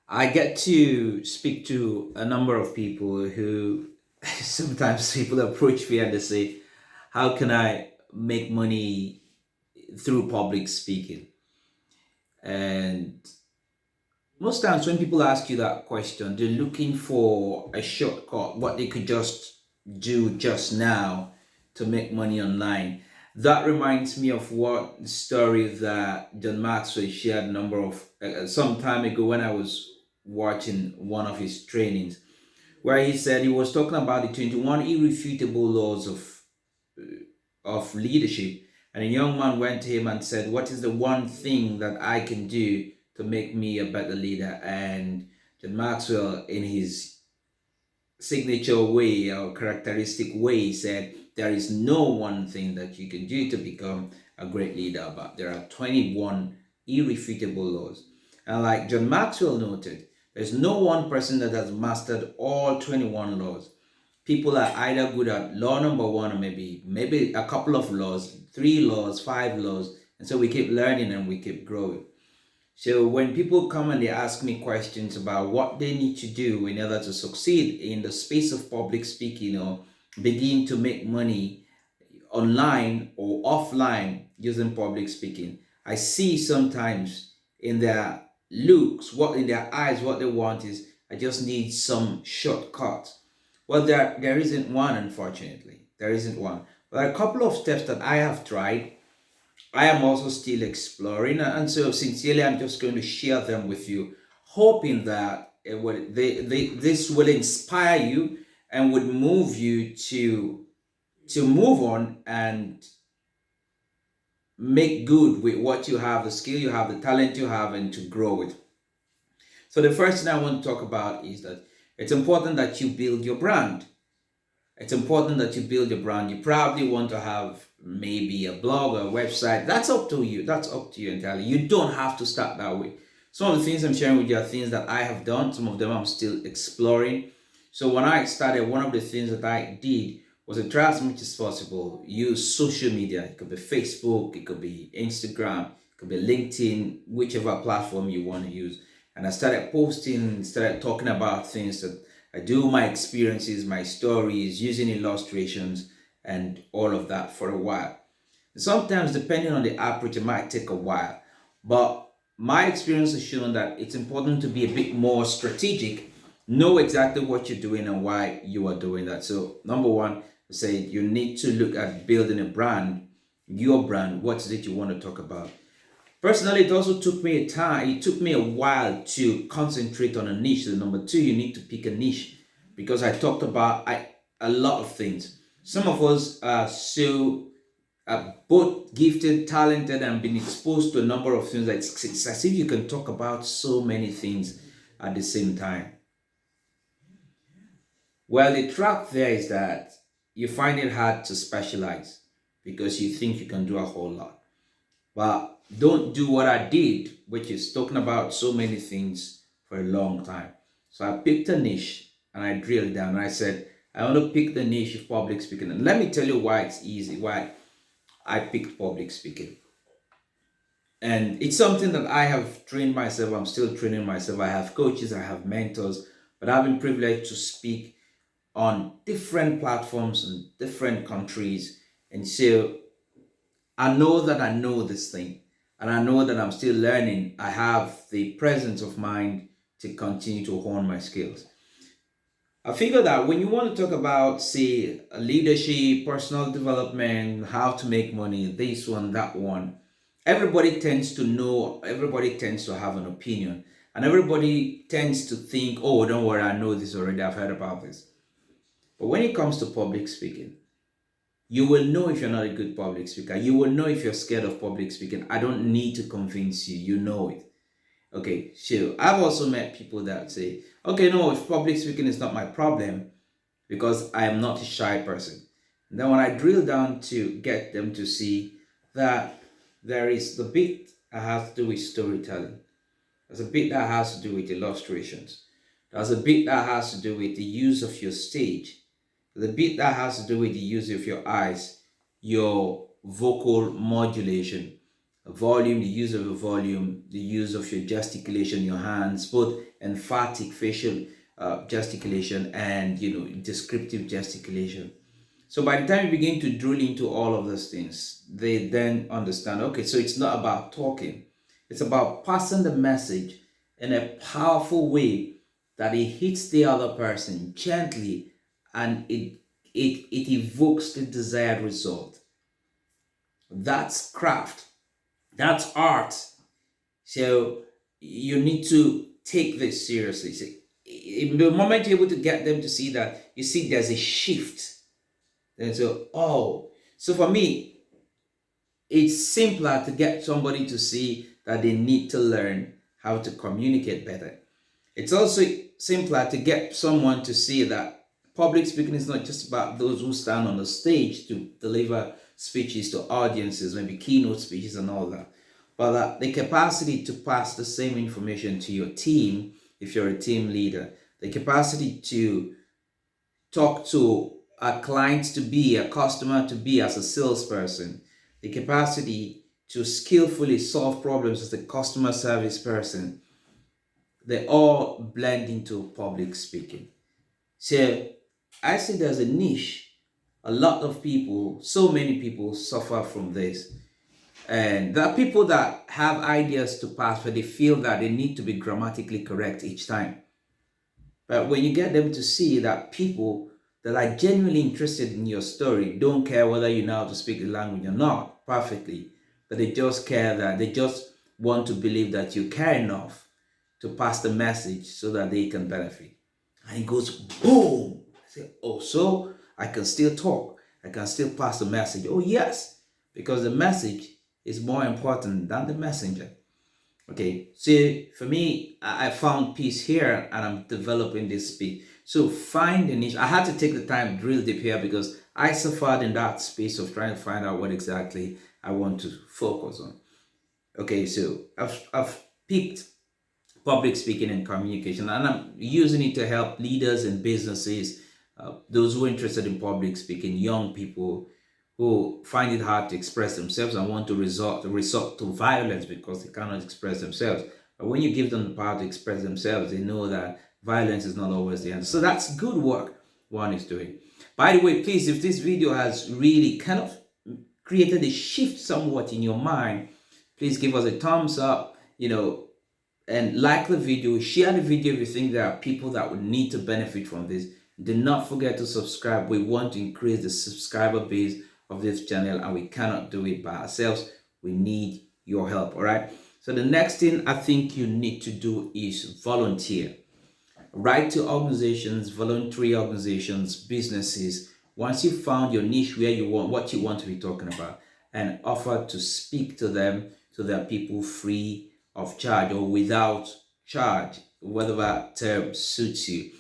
I get to speak to a number of people who sometimes people approach me and they say, how can I make money through public speaking? And most times when people ask you that question, they're looking for a shortcut, what they could just do just now to make money online. That reminds me of what the story that John Maxwell shared a number of some time ago when I was watching one of his trainings, where he said he was talking about the 21 irrefutable laws of leadership. And a young man went to him and said, what is the one thing that I can do to make me a better leader? And John Maxwell, in his signature way or characteristic way, said, there is no one thing that you can do to become a great leader, but there are 21 irrefutable laws. And like John Maxwell noted, there's no one person that has mastered all 21 laws. People are either good at law number one or maybe a couple of laws, 3 laws, 5 laws, and so we keep learning and we keep growing. So when people come and they ask me questions about what they need to do in order to succeed in the space of public speaking or begin to make money online or offline using public speaking, I see sometimes in their looks, what in their eyes, what they want is, I just need some shortcut. Well, there isn't one, unfortunately. There isn't one. But a couple of steps that I have tried, I am also still exploring, and so sincerely, I'm just going to share them with you, hoping that this will inspire you and would move you to move on and make good with what you have, the skill you have, the talent you have, and to grow with. So the first thing I want to talk about is that it's important that you build your brand. It's important that you build your brand. You probably want to have maybe a blog or a website. That's up to you. That's up to you entirely. You don't have to start that way. Some of the things I'm sharing with you are things that I have done. Some of them I'm still exploring. So when I started, one of the things that I did was to try as much as possible use social media. It could be Facebook, it could be Instagram, it could be LinkedIn, whichever platform you want to use. And I started posting, started talking about things that I do, my experiences, my stories, using illustrations and all of that for a while. Sometimes, depending on the approach, it might take a while. But my experience has shown that it's important to be a bit more strategic, know exactly what you're doing and why you are doing that. So, number one, say you need to look at building a brand, your brand. What is it you want to talk about? Personally, it also took me a time, it took me a while to concentrate on a niche. So number two, you need to pick a niche because I talked about a lot of things. Some of us are so both gifted, talented, and been exposed to a number of things that it's as if you can talk about so many things at the same time. Well, the trap there is that you find it hard to specialize because you think you can do a whole lot. But don't do what I did, which is talking about so many things for a long time. So I picked a niche and I drilled down and I said, I want to pick the niche of public speaking. And let me tell you why it's easy, why I picked public speaking. And it's something that I have trained myself. I'm still training myself. I have coaches, I have mentors, but I've been privileged to speak on different platforms in different countries. And so I know that I know this thing and I know that I'm still learning. I have the presence of mind to continue to hone my skills. I figure that when you want to talk about, say, leadership, personal development, how to make money, this one, that one, everybody tends to know, everybody tends to have an opinion, and everybody tends to think, oh, don't worry, I know this already, I've heard about this. But when it comes to public speaking, you will know if you're not a good public speaker. You will know if you're scared of public speaking. I don't need to convince you, you know it. Okay, so I've also met people that say, okay, no, if public speaking is not my problem because I am not a shy person. And then when I drill down to get them to see that there is the bit that has to do with storytelling, there's a bit that has to do with illustrations, there's a bit that has to do with the use of your stage, the bit that has to do with the use of your eyes, your vocal modulation, volume, the use of a volume, the use of your gesticulation, your hands, both emphatic facial gesticulation and descriptive gesticulation. So by the time you begin to drill into all of those things, they then understand, okay, so it's not about talking. It's about passing the message in a powerful way that it hits the other person gently, and it evokes the desired result. That's craft. That's art. So you need to take this seriously. So, in the moment you're able to get them to see that, you see there's a shift. And so, oh, so for me, it's simpler to get somebody to see that they need to learn how to communicate better. It's also simpler to get someone to see that public speaking is not just about those who stand on the stage to deliver speeches to audiences, maybe keynote speeches and all that, but that the capacity to pass the same information to your team, if you're a team leader, the capacity to talk to a client to be, a customer to be as a salesperson, the capacity to skillfully solve problems as a customer service person, they all blend into public speaking. So I see there's a niche. A lot of people, so many people suffer from this. And there are people that have ideas to pass, but they feel that they need to be grammatically correct each time. But when you get them to see that people that are genuinely interested in your story don't care whether you know how to speak the language or not perfectly, but they just care that they just want to believe that you care enough to pass the message so that they can benefit. And it goes boom. I say, oh, so I can still talk. I can still pass the message. Oh, yes, because the message is more important than the messenger. Okay, so for me, I found peace here and I'm developing this speed. So find the niche. I had to take the time, drill deep here, because I suffered in that space of trying to find out what exactly I want to focus on. Okay, so I've picked public speaking and communication, and I'm using it to help leaders and businesses, those who are interested in public speaking, young people who find it hard to express themselves and want to resort to violence because they cannot express themselves. But when you give them the power to express themselves, they know that violence is not always the answer. So that's good work one is doing. By the way, please, if this video has really kind of created a shift somewhat in your mind, please give us a thumbs up, and like the video, share the video if you think there are people that would need to benefit from this. Do not forget to subscribe. We want to increase the subscriber base of this channel, and we cannot do it by ourselves. We need your help. All right, so the next thing I think you need to do is volunteer. Write to organizations, voluntary organizations, businesses, once you've found your niche where you want what you want to be talking about, and offer to speak to them, so that people free of charge or without charge, whatever term suits you.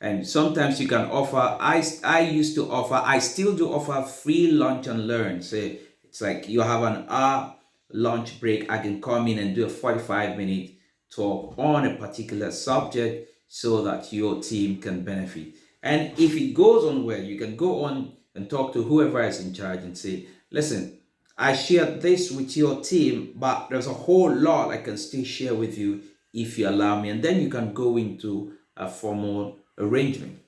And sometimes you can offer, I used to offer, I still do offer free lunch and learn. So it's like you have an hour lunch break. I can come in and do a 45-minute talk on a particular subject so that your team can benefit. And if it goes on well, you can go on and talk to whoever is in charge and say, listen, I shared this with your team, but there's a whole lot I can still share with you if you allow me. And then you can go into a formal arrangement.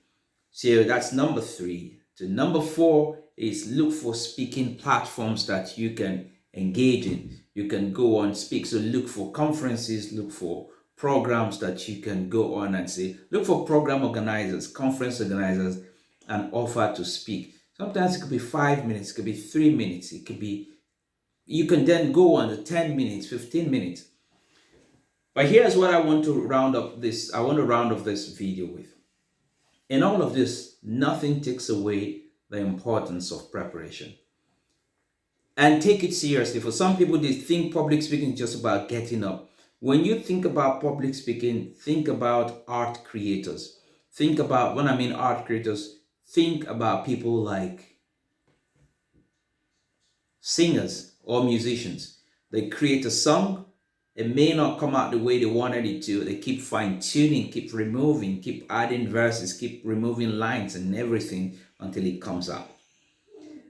So that's number 3. So number 4 is look for speaking platforms that you can engage in. You can go on speak. So look for conferences, look for programs that you can go on and say, look for program organizers, conference organizers, and offer to speak. Sometimes it could be 5 minutes, it could be 3 minutes, it could be, you can then go on the 10 minutes, 15 minutes. But here's what I want to round up this video with. In all of this, nothing takes away the importance of preparation. And take it seriously. For some people, they think public speaking is just about getting up. When you think about public speaking, think about art creators. Think about, when I mean art creators, think about people like singers or musicians. They create a song, it may not come out the way they wanted it to. They keep fine-tuning, keep removing, keep adding verses, keep removing lines and everything until it comes out.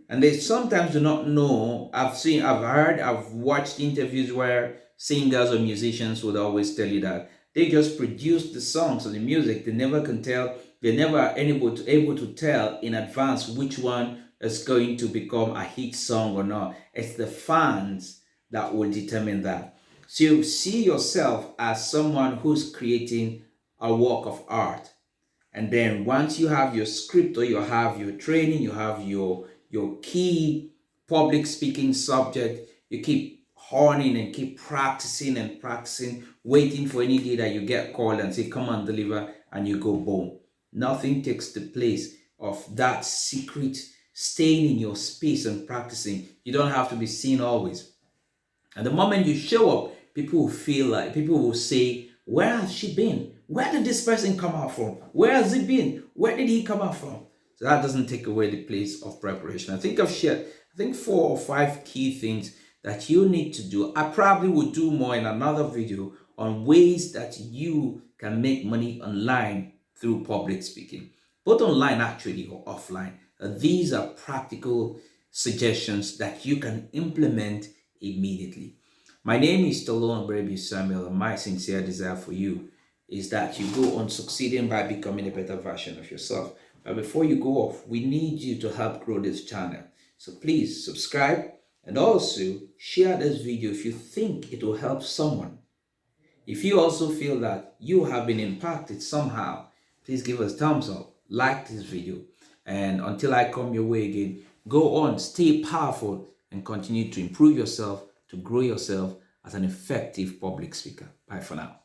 And they sometimes do not know. I've heard, I've watched interviews where singers or musicians would always tell you that they just produce the songs or the music. They never can tell, they're never able to tell in advance which one is going to become a hit song or not. It's the fans that will determine that. So you see yourself as someone who's creating a work of art. And then once you have your script, or you have your training, you have your key public speaking subject, you keep honing and keep practicing and practicing, waiting for any day that you get called and say, come and deliver, and you go boom. Nothing takes the place of that secret staying in your space and practicing. You don't have to be seen always. And the moment you show up, people will feel like, people will say, where has she been? Where did this person come out from? Where has he been? Where did he come out from? So that doesn't take away the place of preparation. I think I've shared, I think 4 or 5 key things that you need to do. I probably will do more in another video on ways that you can make money online through public speaking, both online actually or offline. These are practical suggestions that you can implement immediately. My name is Stallone-Obaraemi Samuel, and my sincere desire for you is that you go on succeeding by becoming a better version of yourself. But before you go off, we need you to help grow this channel. So please subscribe and also share this video if you think it will help someone. If you also feel that you have been impacted somehow, please give us a thumbs up, like this video. And until I come your way again, go on, stay powerful, and continue to improve yourself, to grow yourself as an effective public speaker. Bye for now.